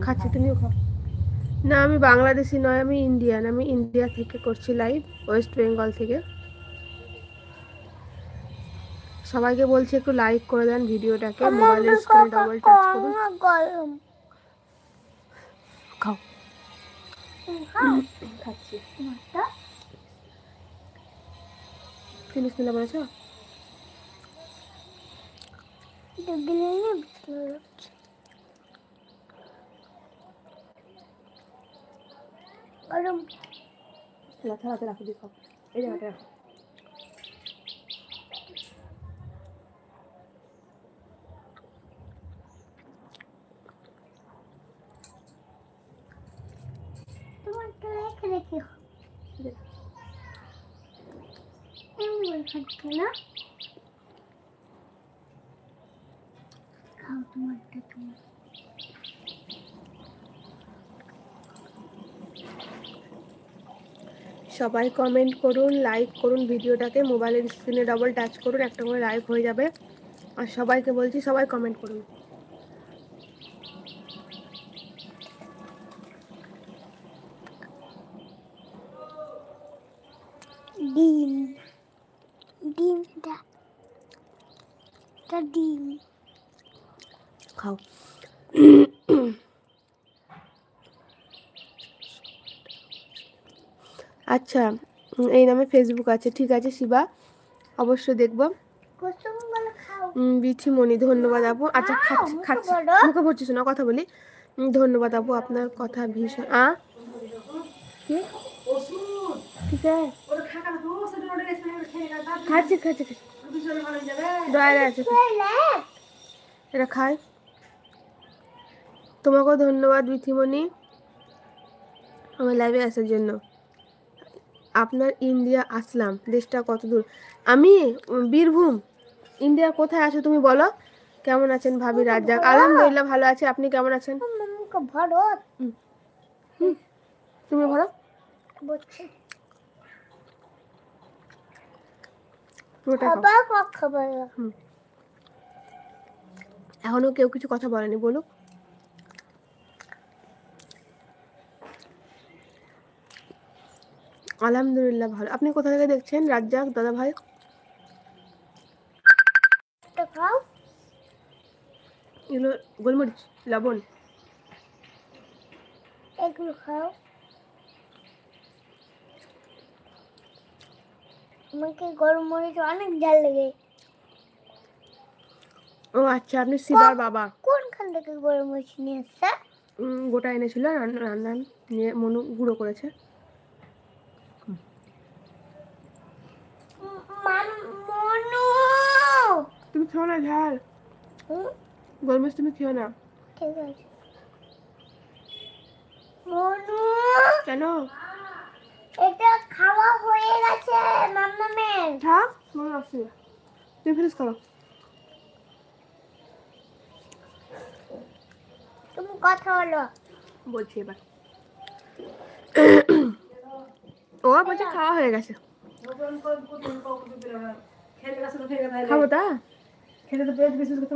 খাচ্ছি, তুমিও খাও। না আমি বাংলাদেশি নয়, আমি ইন্ডিয়ান, আমি ইন্ডিয়া থেকে করছি লাইভ, ওয়েস্ট বেঙ্গল থেকে। সবাইকে বলছি একটু লাইক করে দেন ভিডিওটাকে, মোবাইলের স্ক্রিনে ডবল টাচ করুন। খাও। খাচ্ছি। কি বিসমিল্লাহ বলেছ? গরম থালাতে রাখো, দিয়ে খাও, এই জায়গাটা রাখো। সবাই কমেন্ট করুন, লাইক করুন ভিডিওটাকে, মোবাইলের স্ক্রিনে ডবল টাচ করুন, একটা করে লাইক হয়ে যাবে। আর সবাইকে বলছি সবাই কমেন্ট করুন। ডিম ডিমটা ডিম খাও। আচ্ছা, এই নামে ফেসবুক আছে, ঠিক আছে শিবা, অবশ্যই দেখবো। বিথিমণি ধন্যবাদ আপু। আচ্ছা খাচ্ছি খাচ্ছি, মুখে ভরছিস না, কথা বলি। ধন্যবাদ আপু, আপনার কথা ভীষণ ঠিক আছে, খাচ্ছি খাচ্ছি দয়া আছে, এটা খাই। তোমাকেও ধন্যবাদ বিথিমণি আমার লাইভে আসার জন্য। আপনার ইন্ডিয়া আসলাম, দেশটা কত দূর? আমি বীরভূম। ইন্ডিয়ার কোথায় আছো তুমি বলো? কেমন আছেন ভাবি রাজ্জাক? আলহামদুলিল্লাহ ভালো আছে, আপনি কেমন আছেন? তুমি ভরো। এখনো কেউ কিছু কথা বলেনি, বলুক। আলহামদুলিল্লাহ ভালো। আপনি কোথা থেকে দেখছেন রাজ্জাক দাদা ভাই? এগুলো গোলমরিচ, লবণ, এগুলো খাও। আমাকে গরম মরিচ অনেক ঝাল লাগে। ও আচ্ছা, আপনি শিবার বাবা। কোনখান থেকে গরম মরিচ নিয়ে এসেছে? গোটা এনেছিল, রান্না নিয়ে মনু গুঁড়ো করেছে। মনু তুমি খেও না ঝাল, গরম মরিচ তুমি খেও না। ঠিক আছে মনু। কেন? এটা খাওয়া হয়ে গেছে মাম্মামের। থাক, মনে আসছে, তুমি ফিনিশ করো। তুমি কথা বলো, বলছি এবার। ও বলছে খাওয়া হয়ে গেছে। খাবো তা খেতে তো পেট বিশেষ করতে।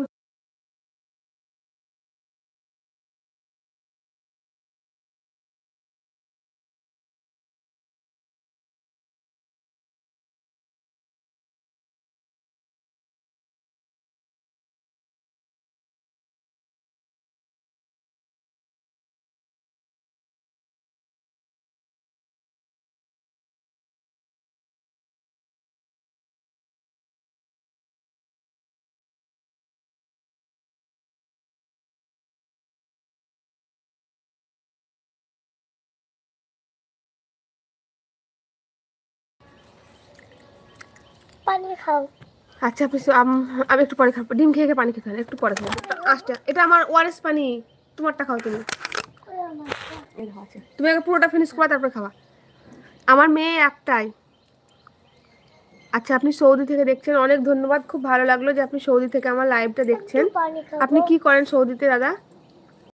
পানি খাও। আচ্ছা আমি একটু পরে খাবো, ডিম খেয়ে পানি খেতে হবে, একটু পরে খাবো। আচ্ছা এটা আমার ওআরএস পানি, তোমারটা খাও তুমি। তুমি আগে পুরোটা ফিনিশ করো, তারপরে খাওয়া। আমার মেয়ে একটাই। আচ্ছা আপনি সৌদি থেকে দেখছেন, অনেক ধন্যবাদ, খুব ভালো লাগলো যে আপনি সৌদি থেকে আমার লাইভটা দেখছেন। আপনি কি করেন সৌদিতে দাদা?